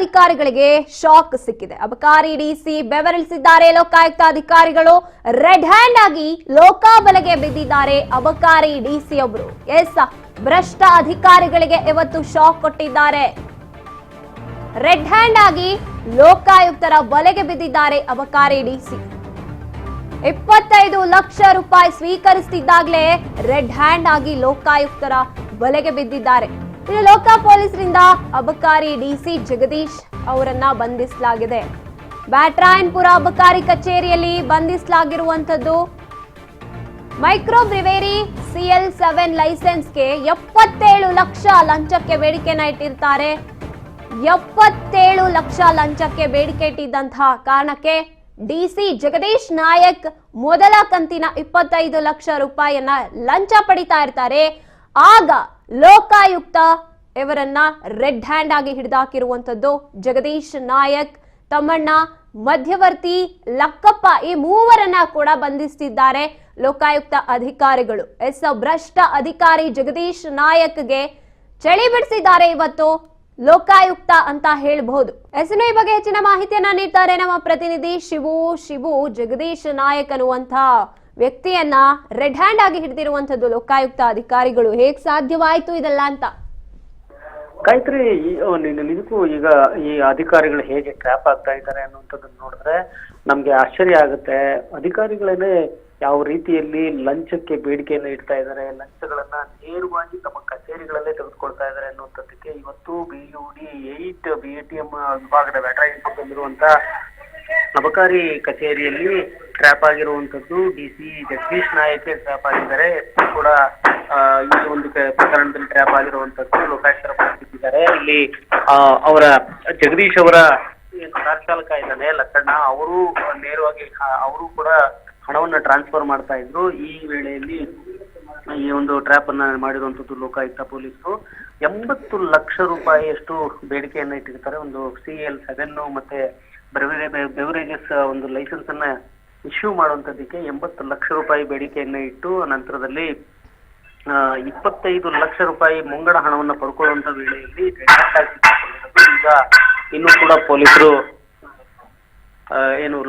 ಅಧಿಕಾರಿಗಳಿಗೆ ಶಾಕ್ ಸಿಕ್ಕಿದೆ. ಅಬಕಾರಿ ಡಿಸಿ ಬೆವರಿಳಿಸಿದ್ದಾರೆ. ಲೋಕಾಯುಕ್ತ ಅಧಿಕಾರಿಗಳು ರೆಡ್ ಹ್ಯಾಂಡ್ ಆಗಿ ಲೋಕಾಬಲೆಗೆ ಬಿದ್ದಿದ್ದಾರೆ. ಅಬಕಾರಿ ಡಿಸಿ ಒಬ್ರು ಭ್ರಷ್ಟ ಅಧಿಕಾರಿಗಳಿಗೆ ಇವತ್ತು ಶಾಕ್ ಕೊಟ್ಟಿದ್ದಾರೆ. ರೆಡ್ ಹ್ಯಾಂಡ್ ಆಗಿ ಲೋಕಾಯುಕ್ತರ ಬಲೆಗೆ ಬಿದ್ದಿದ್ದಾರೆ ಅಬಕಾರಿ ಡಿಸಿ. 25 ಲಕ್ಷ ರೂಪಾಯಿ ಸ್ವೀಕರಿಸುತ್ತಿದ್ದಾಗಲೇ ರೆಡ್ ಹ್ಯಾಂಡ್ ಆಗಿ ಲೋಕಾಯುಕ್ತರ ಬಲೆಗೆ ಬಿದ್ದಿದ್ದಾರೆ. ಇನ್ನು ಲೋಕ ಪೊಲೀಸರಿಂದ ಅಬಕಾರಿ ಡಿಸಿ ಜಗದೀಶ್ ಅವರನ್ನ ಬಂಧಿಸಲಾಗಿದೆ. ಬ್ಯಾಟ್ರಾಯನ್ಪುರ ಅಬಕಾರಿ ಕಚೇರಿಯಲ್ಲಿ ಬಂಧಿಸಲಾಗಿರುವಂತದ್ದು. ಮೈಕ್ರೋ ಬ್ರಿವೇರಿ CL7 ಲೈಸೆನ್ಸ್ಗೆ 77 ಲಕ್ಷ ಲಂಚಕ್ಕೆ ಬೇಡಿಕೆನ ಇಟ್ಟಿರ್ತಾರೆ. 77 ಲಕ್ಷ ಲಂಚಕ್ಕೆ ಬೇಡಿಕೆ ಇಟ್ಟಿದ್ದಂತಹ ಕಾರಣಕ್ಕೆ ಡಿಸಿ ಜಗದೀಶ್ ನಾಯಕ್ ಮೊದಲ ಕಂತಿನ 25 ಲಕ್ಷ ರೂಪಾಯಿಯನ್ನ ಲಂಚ ಪಡಿತಾ ಇರ್ತಾರೆ. ಆಗ ಲೋಕಾಯುಕ್ತ ಇವರನ್ನ ರೆಡ್ ಹ್ಯಾಂಡ್ ಆಗಿ ಹಿಡಿದಾಕಿರುವಂತದ್ದು. ಜಗದೀಶ್ ನಾಯಕ್, ತಮ್ಮಣ್ಣ, ಮಧ್ಯವರ್ತಿ ಲಕ್ಕಪ್ಪ ಈ ಮೂವರನ್ನ ಕೂಡ ಬಂಧಿಸುತ್ತಿದ್ದಾರೆ ಲೋಕಾಯುಕ್ತ ಅಧಿಕಾರಿಗಳು. ಭ್ರಷ್ಟ ಅಧಿಕಾರಿ ಜಗದೀಶ್ ನಾಯಕ್ಗೆ ಚಳಿ ಬಿಡಿಸಿದ್ದಾರೆ ಇವತ್ತು ಲೋಕಾಯುಕ್ತ ಅಂತ ಹೇಳಬಹುದು. ಈ ಬಗ್ಗೆ ಹೆಚ್ಚಿನ ಮಾಹಿತಿಯನ್ನ ನೀಡ್ತಾರೆ ನಮ್ಮ ಪ್ರತಿನಿಧಿ ಶಿವು. ಜಗದೀಶ್ ನಾಯಕ್ ಅನ್ನುವಂತ ವ್ಯಕ್ತಿಯನ್ನ ರೆಡ್ ಹ್ಯಾಂಡ್ ಆಗಿ ಹಿಡಿದಿರುವಂತದ್ದು ಲೋಕಾಯುಕ್ತ ಅಧಿಕಾರಿಗಳು. ಹೇಗ್ ಸಾಧ್ಯವಾಯ್ತು ಇದೆಲ್ಲ ಅಂತ? ಗಾಯತ್ರಿ, ನಿಜಕ್ಕೂ ಈಗ ಈ ಅಧಿಕಾರಿಗಳು ಹೇಗೆ ಟ್ರ್ಯಾಪ್ ಆಗ್ತಾ ಇದ್ದಾರೆ ಅನ್ನುವಂಥದ್ದನ್ನ ನೋಡಿದ್ರೆ ನಮ್ಗೆ ಆಶ್ಚರ್ಯ ಆಗುತ್ತೆ. ಅಧಿಕಾರಿಗಳನ್ನೇ ಯಾವ ರೀತಿಯಲ್ಲಿ ಲಂಚಕ್ಕೆ ಬೇಡಿಕೆಯನ್ನು ಇಡ್ತಾ ಇದ್ದಾರೆ, ಲಂಚಗಳನ್ನ ನೇರವಾಗಿ ತಮ್ಮ ಕಚೇರಿಗಳಲ್ಲೇ ತೆಗೆದುಕೊಳ್ತಾ ಇದ್ದಾರೆ ಅನ್ನುವಂಥದ್ದಕ್ಕೆ ಇವತ್ತು BUD 8 BATM ವಿಭಾಗದ ವ್ಯಾಟ್ರಾಯನ್ಪುರದಲ್ಲಿರುವಂತ ಅಬಕಾರಿ ಕಚೇರಿಯಲ್ಲಿ ಟ್ರ್ಯಾಪ್ ಆಗಿರುವಂತದ್ದು. ಡಿಸಿ ಜಗದೀಶ್ ನಾಯಕ್ ಟ್ರ್ಯಾಪ್ ಆಗಿದ್ದಾರೆ. ಕೂಡ ಈ ಒಂದು ಪ್ರಕರಣದಲ್ಲಿ ಟ್ರ್ಯಾಪ್ ಆಗಿರುವಂತದ್ದು ಲೋಕಾಯುಕ್ತರ ಬಂಧಿಸಿದ್ದಾರೆ. ಇಲ್ಲಿ ಅವರ ಜಗದೀಶ್ ಅವರ ಕಾರ್ ಚಾಲಕ ಇದ್ದಾನೆ ಲಕ್ಕಣ್ಣ, ಅವರು ನೇರವಾಗಿ ಅವರು ಕೂಡ ಹಣವನ್ನ ಟ್ರಾನ್ಸ್ಫರ್ ಮಾಡ್ತಾ ಇದ್ರು. ಈ ವೇಳೆಯಲ್ಲಿ ಈ ಒಂದು ಟ್ರ್ಯಾಪ್ ಅನ್ನ ಮಾಡಿರುವಂತದ್ದು ಲೋಕಾಯುಕ್ತ ಪೊಲೀಸರು. 80 ಲಕ್ಷ ರೂಪಾಯಿಯಷ್ಟು ಬೇಡಿಕೆಯನ್ನ ಇಟ್ಟಿರ್ತಾರೆ. ಒಂದು CL7 ಮತ್ತೆ ಬೆವರೇಜಸ್ ಒಂದು ಲೈಸೆನ್ಸ್ ಅನ್ನ ಇಶ್ಯೂ ಮಾಡುವಂತದ್ದಕ್ಕೆ 80 ಲಕ್ಷ ರೂಪಾಯಿ ಬೇಡಿಕೆಯನ್ನ ಇಟ್ಟು ನಂತರದಲ್ಲಿ 25 ಲಕ್ಷ ರೂಪಾಯಿ ಮುಂಗಡ ಹಣವನ್ನ ಪಡ್ಕೊಳ್ಳುವಂತ ವೇಳೆಯಲ್ಲಿ ಈಗ ಇನ್ನೂ ಕೂಡ ಪೊಲೀಸರು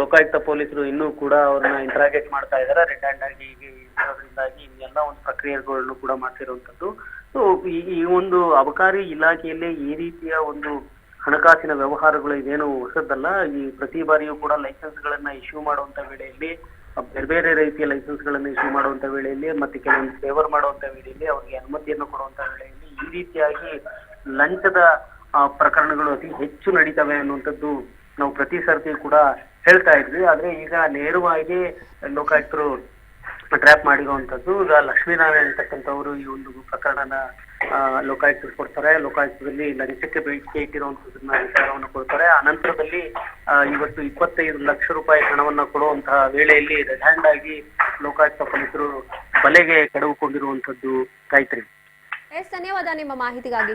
ಲೋಕಾಯುಕ್ತ ಪೊಲೀಸರು ಇನ್ನೂ ಕೂಡ ಅವ್ರನ್ನ ಇಂಟ್ರಾಗೇಟ್ ಮಾಡ್ತಾ ಇದ್ದಾರೆ. ರೆಡ್ ಹ್ಯಾಂಡ್ ಆಗಿ ಇರೋದ್ರಿಂದಾಗಿ ಎಲ್ಲ ಒಂದು ಪ್ರಕ್ರಿಯೆಗಳನ್ನು ಕೂಡ ಮಾಡ್ತಿರುವಂತದ್ದು. ಸೊ ಈ ಒಂದು ಅಬಕಾರಿ ಇಲಾಖೆಯಲ್ಲಿ ಈ ರೀತಿಯ ಒಂದು ಹಣಕಾಸಿನ ವ್ಯವಹಾರಗಳು ಇದೇನು ಹೊಸದಲ್ಲ. ಈ ಪ್ರತಿ ಬಾರಿಯೂ ಕೂಡ ಲೈಸೆನ್ಸ್ ಗಳನ್ನ ಇಶ್ಯೂ ಮಾಡುವಂತ ವೇಳೆಯಲ್ಲಿ ಬೇರೆ ಬೇರೆ ರೀತಿಯ ಲೈಸೆನ್ಸ್ ಗಳನ್ನ ಇಶ್ಯೂ ಮಾಡುವಂತ ವೇಳೆಯಲ್ಲಿ ಮತ್ತೆ ಕೆಲವೊಂದು ಫೇವರ್ ಮಾಡುವಂತ ವೇಳೆಯಲ್ಲಿ ಅವರಿಗೆ ಅನುಮತಿಯನ್ನು ಕೊಡುವಂತ ವೇಳೆಯಲ್ಲಿ ಈ ರೀತಿಯಾಗಿ ಲಂಚದ ಪ್ರಕರಣಗಳು ಅತಿ ಹೆಚ್ಚು ನಡೀತವೆ ಅನ್ನುವಂಥದ್ದು ನಾವು ಪ್ರತಿ ಸರ್ತಿ ಕೂಡ ಹೇಳ್ತಾ ಇದ್ವಿ. ಆದ್ರೆ ಈಗ ನೇರವಾಗಿ ಲೋಕಾಯುಕ್ತರು ಟ್ರ್ಯಾಪ್ ಮಾಡಿರುವಂತದ್ದು. ಈಗ ಲಕ್ಷ್ಮೀನಾರಾಯಣ್ ಅಂತಕ್ಕಂಥವ್ರು ಈ ಒಂದು ಪ್ರಕರಣನ ಲೋಕಾಯುಕ್ತರು ಕೊಡ್ತಾರೆ. ಲೋಕಾಯುಕ್ತದಲ್ಲಿ ಲಂಚಕ್ಕೆ ಬೇಡಿಕೆ ಇಟ್ಟಿರುವಂತದನ್ನ ವಿಚಾರವನ್ನು ಕೊಡ್ತಾರೆ. ಅನಂತರದಲ್ಲಿ ಇವತ್ತು 25 ಲಕ್ಷ ರೂಪಾಯಿ ಹಣವನ್ನ ಕೊಡುವಂತಹ ವೇಳೆಯಲ್ಲಿ ರೆಡ್ ಹ್ಯಾಂಡ್ ಆಗಿ ಲೋಕಾಯುಕ್ತ ಪೊಲೀಸರು ಬಲೆಗೆ ಕೆಡವಿಕೊಂಡಿರುವಂತದ್ದು. ಗಾಯತ್ರಿ, ಧನ್ಯವಾದ ನಿಮ್ಮ ಮಾಹಿತಿಗಾಗಿ.